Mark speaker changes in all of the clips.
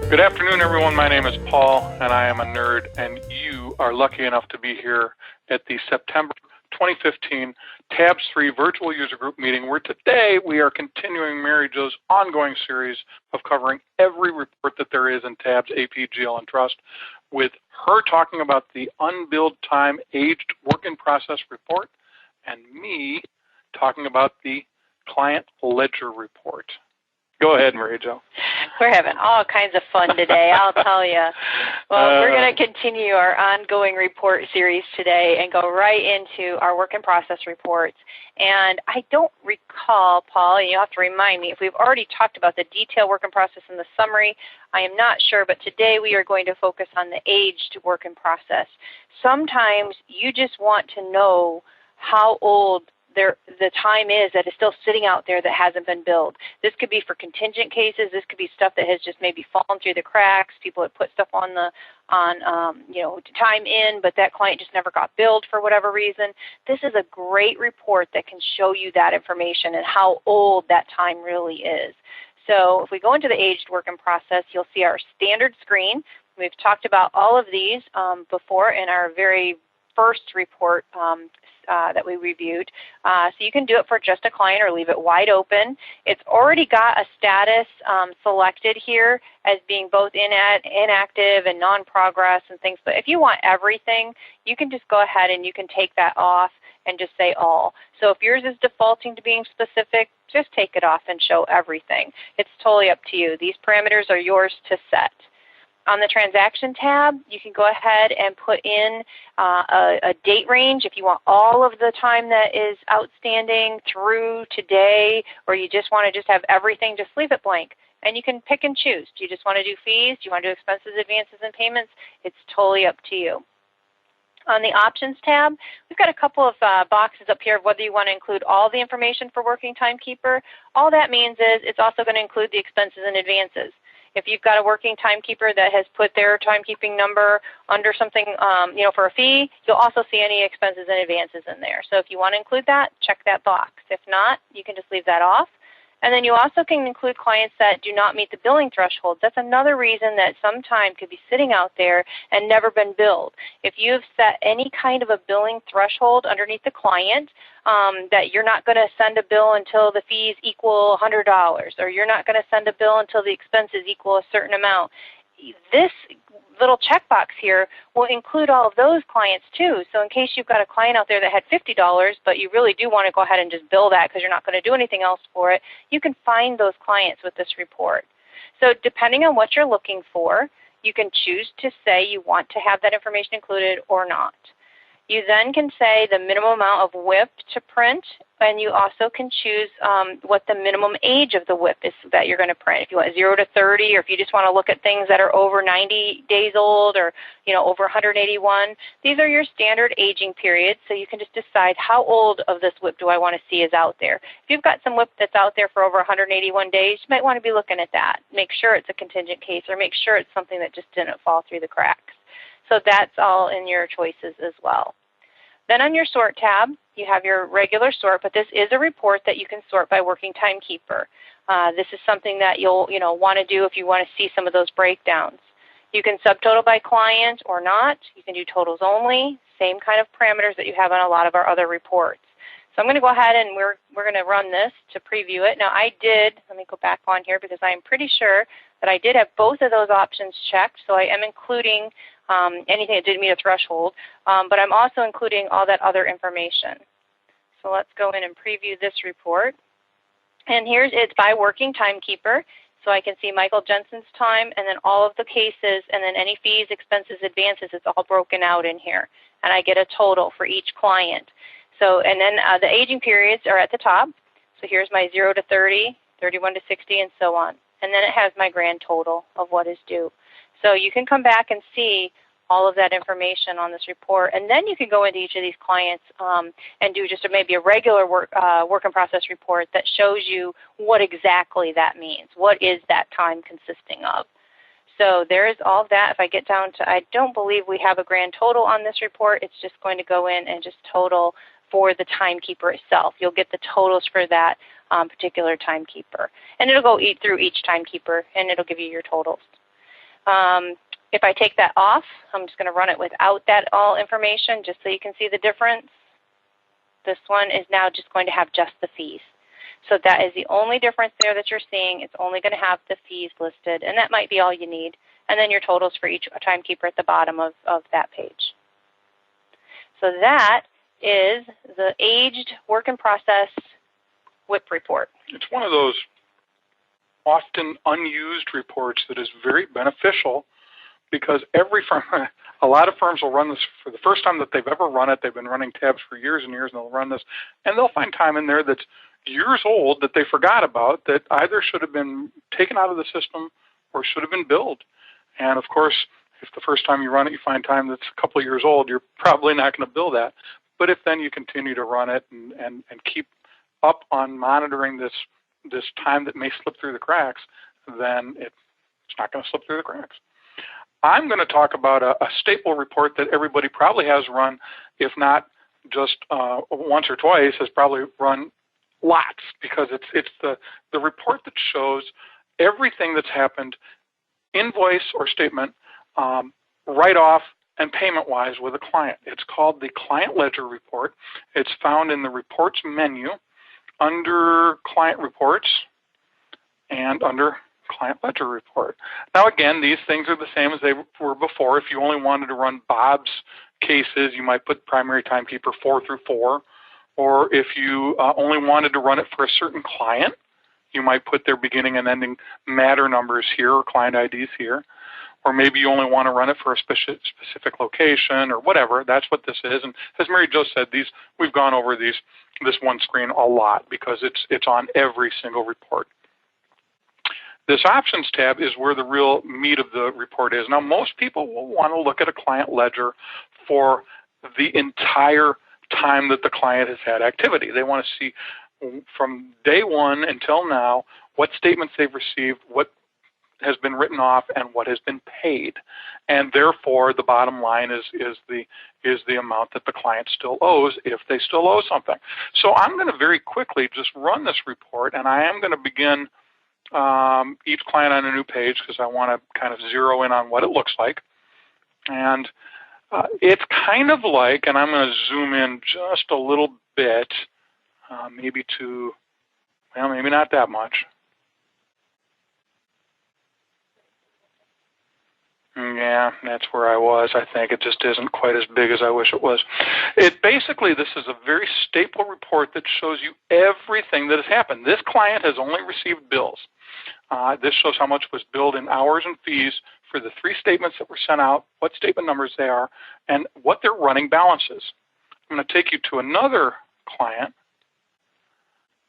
Speaker 1: Good afternoon, everyone. My name is Paul, and I am a nerd, and you are lucky enough to be here at the September 2015 Tabs 3 Virtual User Group meeting, where today we are continuing Mary Jo's ongoing series of covering every report that there is in Tabs, AP, GL, and Trust, with her talking about the unbilled time aged work in process report, and me talking about the client ledger report. Go ahead, Mary Jo.
Speaker 2: We're having all kinds of fun today, I'll tell you. Well, we're going to continue our ongoing report series today and go right into our work in process reports. And I don't recall, Paul, and you'll have to remind me, if we've already talked about the detailed work in process in the summary. I am not sure, but today we are going to focus on the aged work in process. Sometimes you just want to know how old the time is that is still sitting out there that hasn't been billed. This could be for contingent cases. This could be stuff that has just maybe fallen through the cracks. People have put stuff on time in, but that client just never got billed for whatever reason. This is a great report that can show you that information and how old that time really is. So if we go into the aged work in process, you'll see our standard screen. We've talked about all of these before in our very first report that we reviewed. So you can do it for just a client or leave it wide open. It's already got a status selected here as being both inactive and non-progress and things. But if you want everything, you can just go ahead and you can take that off and just say all. So if yours is defaulting to being specific, just take it off and show everything. It's totally up to you. These parameters are yours to set. On the transaction tab, you can go ahead and put in a date range if you want all of the time that is outstanding through today, or you just want to have everything, just leave it blank. And you can pick and choose. Do you just want to do fees? Do you want to do expenses, advances, and payments? It's totally up to you. On the options tab, we've got a couple of boxes up here of whether you want to include all the information for Working Timekeeper. All that means is it's also going to include the expenses and advances. If you've got a working timekeeper that has put their timekeeping number under something, for a fee, you'll also see any expenses and advances in there. So if you want to include that, check that box. If not, you can just leave that off. And then you also can include clients that do not meet the billing thresholds. That's another reason that some time could be sitting out there and never been billed. If you've set any kind of a billing threshold underneath the client, that you're not going to send a bill until the fees equal $100, or you're not going to send a bill until the expenses equal a certain amount, this little checkbox here will include all of those clients too. So in case you've got a client out there that had $50, but you really do want to go ahead and just bill that because you're not going to do anything else for it, you can find those clients with this report. So depending on what you're looking for, you can choose to say you want to have that information included or not. You then can say the minimum amount of WIP to print, and you also can choose what the minimum age of the WIP is that you're going to print. If you want 0 to 30, or if you just want to look at things that are over 90 days old, or over 181, these are your standard aging periods. So you can just decide how old of this WIP do I want to see is out there. If you've got some WIP that's out there for over 181 days, you might want to be looking at that. Make sure it's a contingent case, or make sure it's something that just didn't fall through the cracks. So that's all in your choices as well. Then on your sort tab, you have your regular sort, but this is a report that you can sort by Working Timekeeper. This is something that you'll want to do if you want to see some of those breakdowns. You can subtotal by client or not. You can do totals only, same kind of parameters that you have on a lot of our other reports. So I'm going to go ahead and we're going to run this to preview it. Now let me go back on here because I'm pretty sure that I did have both of those options checked, so I am including anything that didn't meet a threshold, but I'm also including all that other information. So let's go in and preview this report. And it's by Working Timekeeper, so I can see Michael Jensen's time and then all of the cases and then any fees, expenses, advances, it's all broken out in here. And I get a total for each client. So, and then the aging periods are at the top. So here's my 0 to 30, 31 to 60, and so on. And then it has my grand total of what is due. So you can come back and see all of that information on this report, and then you can go into each of these clients and do just maybe a regular work in process report that shows you what exactly that means. What is that time consisting of? So there is all of that. If I get down to, I don't believe we have a grand total on this report. It's just going to go in and just total for the timekeeper itself. You'll get the totals for that particular timekeeper. And it'll go through each timekeeper, and it'll give you your totals. If I take that off, I'm just going to run it without that all information just so you can see the difference. This one is now just going to have just the fees. So that is the only difference there that you're seeing. It's only going to have the fees listed, and that might be all you need. And then your totals for each timekeeper at the bottom of that page. So that is the Aged Work in Process WIP report.
Speaker 1: It's one of those often unused reports that is very beneficial because every firm, a lot of firms will run this for the first time that they've ever run it. They've been running tabs for years and years, and they'll run this, and they'll find time in there that's years old that they forgot about that either should have been taken out of the system or should have been billed. And of course, if the first time you run it, you find time that's a couple of years old, you're probably not going to bill that. But if then you continue to run it and keep up on monitoring this time that may slip through the cracks, then it's not going to slip through the cracks. I'm going to talk about a staple report that everybody probably has run, if not just once or twice, has probably run lots, because it's the report that shows everything that's happened, invoice or statement, write-off, and payment-wise with a client. It's called the Client Ledger Report. It's found in the Reports menu under Client Reports and under Client Ledger Report. Now again, these things are the same as they were before. If you only wanted to run Bob's cases, you might put primary timekeeper 4 through 4. Or if you only wanted to run it for a certain client, you might put their beginning and ending matter numbers here or client IDs here. Or maybe you only want to run it for a specific location or whatever. That's what this is. And as Mary Jo said, we've gone over this one screen a lot because it's on every single report. This Options tab is where the real meat of the report is. Now, most people will want to look at a client ledger for the entire time that the client has had activity. They want to see from day one until now what statements they've received, what has been written off, and what has been paid. And therefore, the bottom line is the amount that the client still owes, if they still owe something. So I'm going to very quickly just run this report, and I am going to begin each client on a new page because I want to kind of zero in on what it looks like. And it's kind of like, and I'm going to zoom in just a little bit, maybe to, well, maybe not that much. Yeah, that's where I was. I think it just isn't quite as big as I wish it was. Basically, this is a very staple report that shows you everything that has happened. This client has only received bills. This shows how much was billed in hours and fees for the 3 statements that were sent out, what statement numbers they are, and what their running balance is. I'm going to take you to another client.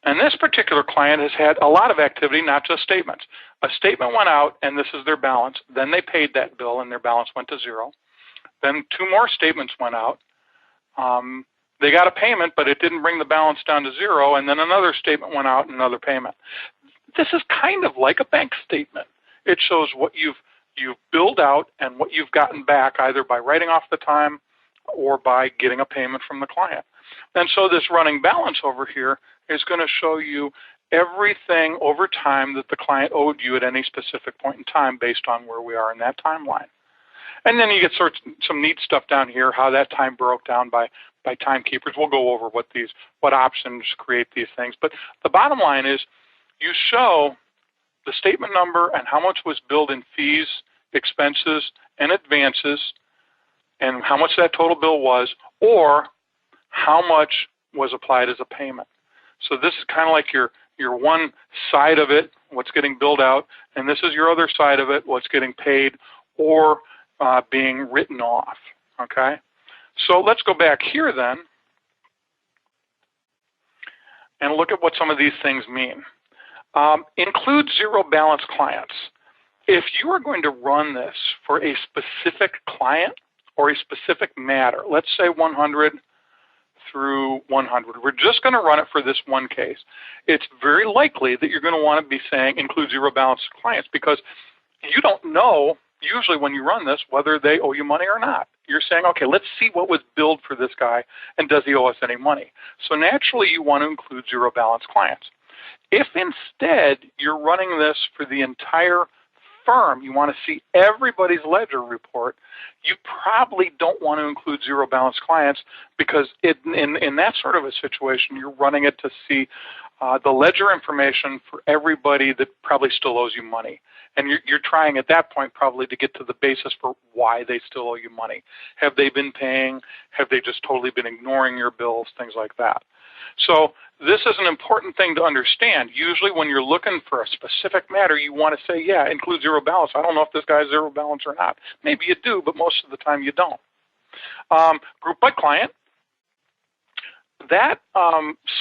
Speaker 1: And this particular client has had a lot of activity, not just statements. A statement went out, and this is their balance. Then they paid that bill, and their balance went to 0. Then 2 more statements went out. They got a payment, but it didn't bring the balance down to 0, and then another statement went out and another payment. This is kind of like a bank statement. It shows what you've billed out and what you've gotten back, either by writing off the time or by getting a payment from the client. And so this running balance over here is going to show you everything over time that the client owed you at any specific point in time based on where we are in that timeline. And then you get some neat stuff down here, how that time broke down by timekeepers. We'll go over what options create these things. But the bottom line is you show the statement number and how much was billed in fees, expenses, and advances, and how much that total bill was, or how much was applied as a payment. So this is kind of like your one side of it, what's getting billed out, and this is your other side of it, what's getting paid or being written off, okay? So let's go back here then and look at what some of these things mean. Include 0 balance clients. If you are going to run this for a specific client or a specific matter, let's say 100 through 100. We're just going to run it for this one case. It's very likely that you're going to want to be saying include 0 balance clients because you don't know, usually when you run this, whether they owe you money or not. You're saying, okay, let's see what was billed for this guy and does he owe us any money? So naturally you want to include 0 balance clients. If instead you're running this for the entire firm, you want to see everybody's ledger report. You probably don't want to include zero balance clients because in that sort of a situation, you're running it to see the ledger information for everybody that probably still owes you money. And you're trying at that point probably to get to the basis for why they still owe you money. Have they been paying? Have they just totally been ignoring your bills? Things like that. So this is an important thing to understand. Usually when you're looking for a specific matter, you want to say, yeah, include zero balance. I don't know if this guy has zero balance or not. Maybe you do, but most of the time you don't. Group by client. That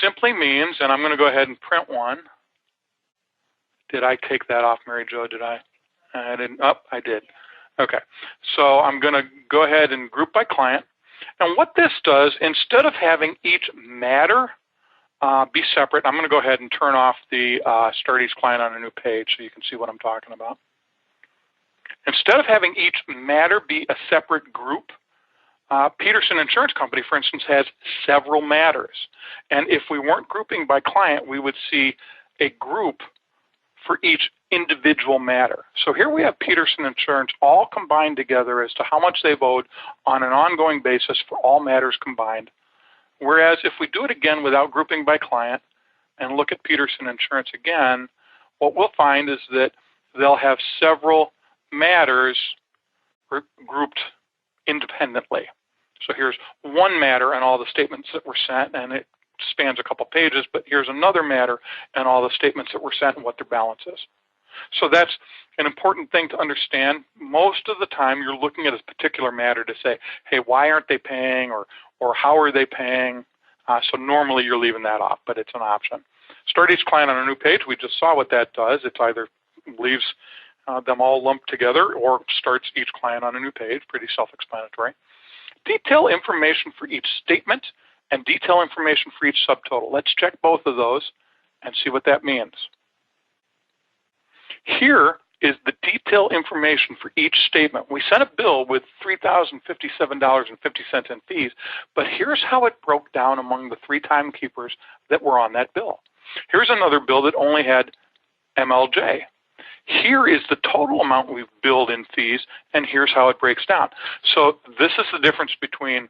Speaker 1: simply means, and I'm going to go ahead and print one. Did I take that off, Mary Jo? Did I? I didn't. Oh, I did. Okay. So I'm going to go ahead and group by client. And what this does, instead of having each matter be separate, I'm going to go ahead and turn off the Start Each Client on a New Page so you can see what I'm talking about. Instead of having each matter be a separate group, Peterson Insurance Company, for instance, has several matters. And if we weren't grouping by client, we would see a group for each individual matter. So here we have Peterson Insurance all combined together as to how much they've owed on an ongoing basis for all matters combined. Whereas if we do it again without grouping by client and look at Peterson Insurance again, what we'll find is that they'll have several matters grouped independently. So here's one matter and all the statements that were sent, and it spans a couple pages, but here's another matter and all the statements that were sent and what their balance is. So that's an important thing to understand. Most of the time you're looking at a particular matter to say, hey, why aren't they paying, or how are they paying? So normally you're leaving that off, but it's an option. Start each client on a new page. We just saw what that does. It either leaves them all lumped together or starts each client on a new page. Pretty self-explanatory. Detail information for each statement and detail information for each subtotal. Let's check both of those and see what that means. Here is the detail information for each statement. We sent a bill with $3,057.50 in fees, but here's how it broke down among the 3 timekeepers that were on that bill. Here's another bill that only had MLJ. Here is the total amount we've billed in fees, and here's how it breaks down. So this is the difference between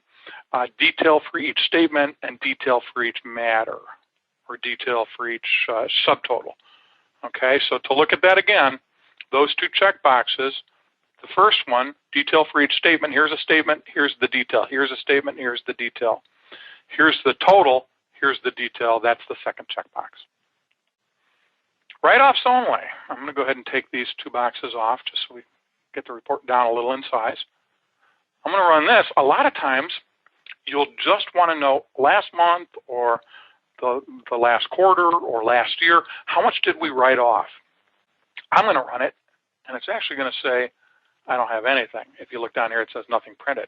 Speaker 1: detail for each statement and detail for each matter, or detail for each subtotal. Okay, so to look at that again, those 2 check boxes, the first one, detail for each statement, here's a statement, here's the detail. Here's a statement, here's the detail. Here's the total, here's the detail. That's the second checkbox. Write-offs only. I'm going to go ahead and take these 2 boxes off just so we get the report down a little in size. I'm going to run this. A lot of times, you'll just want to know last month or the last quarter or last year, how much did we write off? I'm going to run it, and it's actually going to say, I don't have anything. If you look down here, it says nothing printed.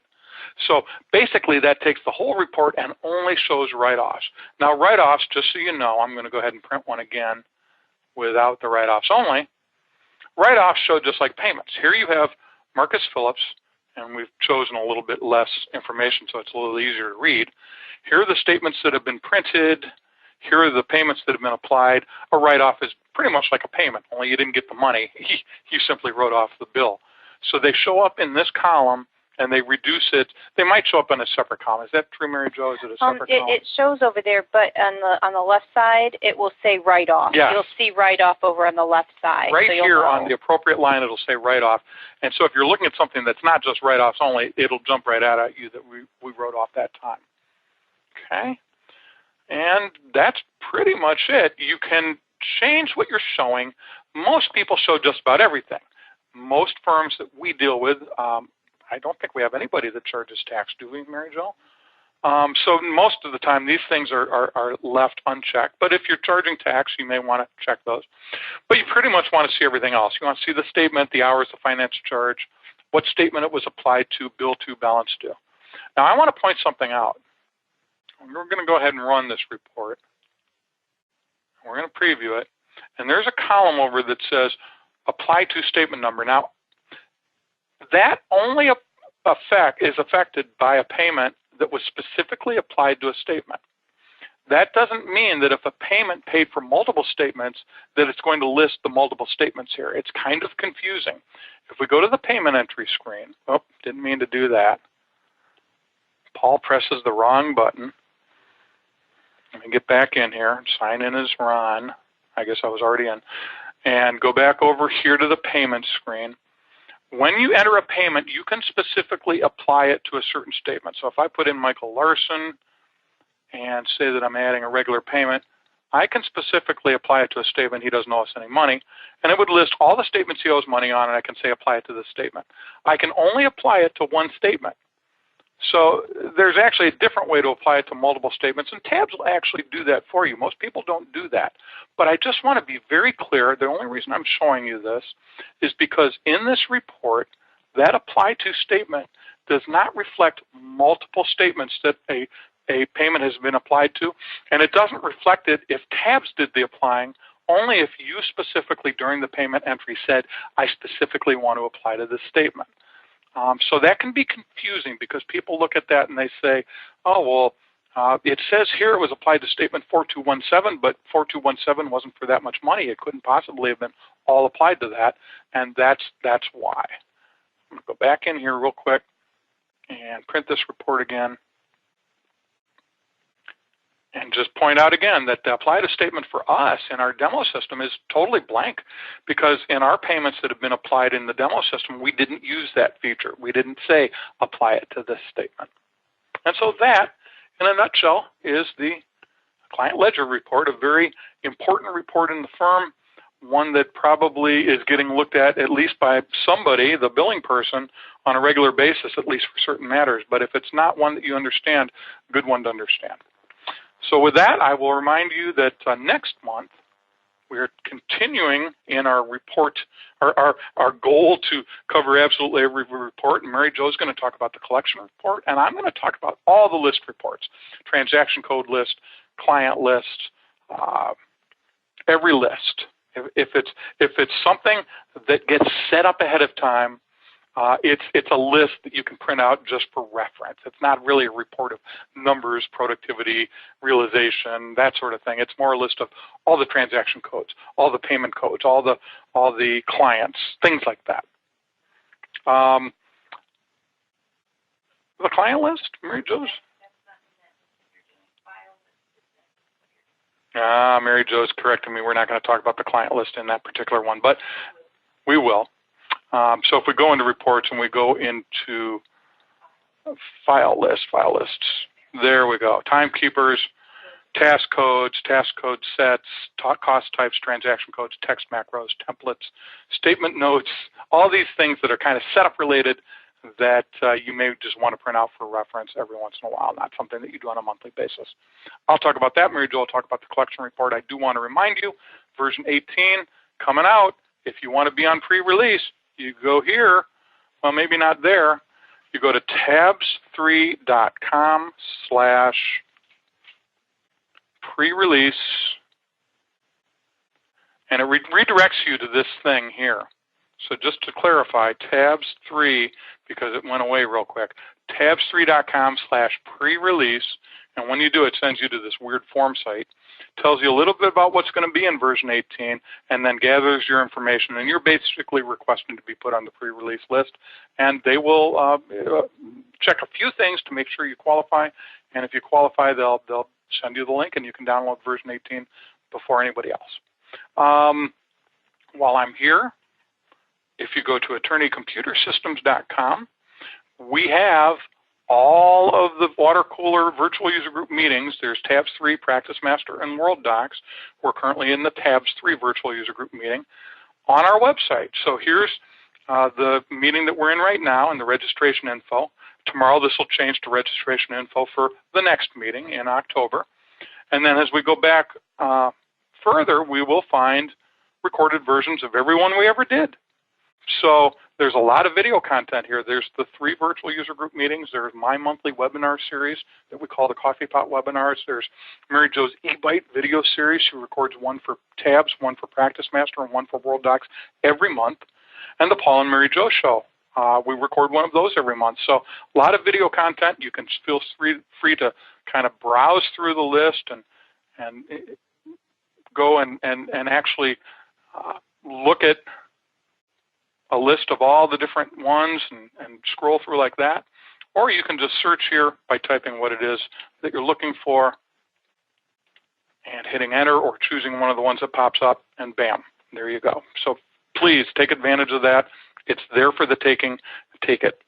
Speaker 1: So basically, that takes the whole report and only shows write-offs. Now, write-offs, just so you know, I'm going to go ahead and print one again without the write-offs only. Write-offs show just like payments. Here you have Marcus Phillips, and we've chosen a little bit less information so it's a little easier to read. Here are the statements that have been printed. Here are the payments that have been applied. A write-off is pretty much like a payment, only you didn't get the money. You simply wrote off the bill. So they show up in this column, and they reduce it. They might show up in a separate column. Is that true, Mary Jo? Is it a separate column?
Speaker 2: It shows over there, but on the left side, it will say write-off.
Speaker 1: Yes.
Speaker 2: You'll see write-off over on the left side.
Speaker 1: Right
Speaker 2: so
Speaker 1: here on the appropriate line, it'll say write-off. And so if you're looking at something that's not just write-offs only, it'll jump right out at you that we wrote off that time. Okay? And that's pretty much it. You can change what you're showing. Most people show just about everything. Most firms that we deal with, I don't think we have anybody that charges tax, do we, Mary Jo? So most of the time, these things are left unchecked. But if you're charging tax, you may want to check those. But you pretty much want to see everything else. You want to see the statement, the hours of finance charge, what statement it was applied to, bill to, balance to. Now, I want to point something out. We're going to go ahead and run this report. We're going to preview it. And there's a column over that says apply to statement number. Now, that only is affected by a payment that was specifically applied to a statement. that doesn't mean that if a payment paid for multiple statements that it's going to list the multiple statements here. It's kind of confusing. If we go to the payment entry screen, oh, didn't mean to do that. Paul presses the wrong button. Let me get back in here. Sign in as Ron. I guess I was already in. And go back over here to the payment screen. When you enter a payment, you can specifically apply it to a certain statement. So if I put in Michael Larson and say that I'm adding a regular payment, I can specifically apply it to a statement he doesn't owe us any money, and it would list all the statements he owes money on, and I can say apply it to this statement. I can only apply it to one statement. So there's actually a different way to apply it to multiple statements, and tabs will actually do that for you. Most people don't do that. But I just want to be very clear, the only reason I'm showing you this is because in this report, that apply to statement does not reflect multiple statements that a payment has been applied to, and it doesn't reflect it if tabs did the applying, only if you specifically during the payment entry said, I specifically want to apply to this statement. So that can be confusing because people look at that and they say, oh, well, it says here it was applied to statement 4217, but 4217 wasn't for that much money. It couldn't possibly have been all applied to that, and that's why. I'm going to go back in here real quick and print this report again. And just point out again that the apply to statement for us in our demo system is totally blank because in our payments that have been applied in the demo system, we didn't use that feature. We didn't say apply it to this statement. And so that, in a nutshell, is the client ledger report, a very important report in the firm, one that probably is getting looked at least by somebody, the billing person, on a regular basis, at least for certain matters. But if it's not one that you understand, a good one to understand. So with that, I will remind you that next month, we are continuing in our report, our goal to cover absolutely every report, and Mary Jo is going to talk about the collection report, and I'm going to talk about all the list reports, transaction code list, client list, every list. If it's something that gets set up ahead of time, it's a list that you can print out just for reference. It's not really a report of numbers, productivity, realization, that sort of thing. It's more a list of all the transaction codes, all the payment codes, all the clients, things like that. The client list, Mary Jo's? Mary Jo's correcting me. We're not going to talk about the client list in that particular one, but we will. So if we go into reports and we go into file lists, there we go. Timekeepers, task code sets, cost types, transaction codes, text macros, templates, statement notes, all these things that are kind of setup related that you may just want to print out for reference every once in a while, not something that you do on a monthly basis. I'll talk about that. Mary Jo will talk about the collection report. I do want to remind you, version 18 coming out. If you want to be on pre-release, you go here, well, maybe not there. You go to tabs3.com/pre-release, and it redirects you to this thing here. So just to clarify, tabs3, because it went away real quick, tabs3.com/pre-release, and when you do, it sends you to this weird form site. Tells you a little bit about what's going to be in version 18, and then gathers your information, and you're basically requesting to be put on the pre-release list, and they will check a few things to make sure you qualify, and if you qualify, they'll send you the link, and you can download version 18 before anybody else. While I'm here, if you go to attorneycomputersystems.com, we have all of the water cooler virtual user group meetings. There's Tabs 3, Practice Master, and World Docs. We're currently in the Tabs 3 virtual user group meeting on our website. So here's the meeting that we're in right now and the registration info. Tomorrow this will change to registration info for the next meeting in October. And then as we go back further, we will find recorded versions of every one we ever did. So there's a lot of video content here. There's the 3 virtual user group meetings. There's my monthly webinar series that we call the Coffee Pot webinars. There's Mary Jo's eBite video series. She records one for Tabs, one for Practice Master, and one for World Docs every month. And the Paul and Mary Jo show. We record one of those every month. So a lot of video content. You can feel free to kind of browse through the list and go and actually look at a list of all the different ones and scroll through like that. Or you can just search here by typing what it is that you're looking for and hitting enter, or choosing one of the ones that pops up, and bam, there you go. So please take advantage of that. It's there for the taking. Take it.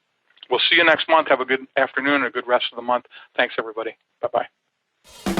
Speaker 1: We'll see you next month. Have a good afternoon and a good rest of the month. Thanks, everybody. Bye-bye.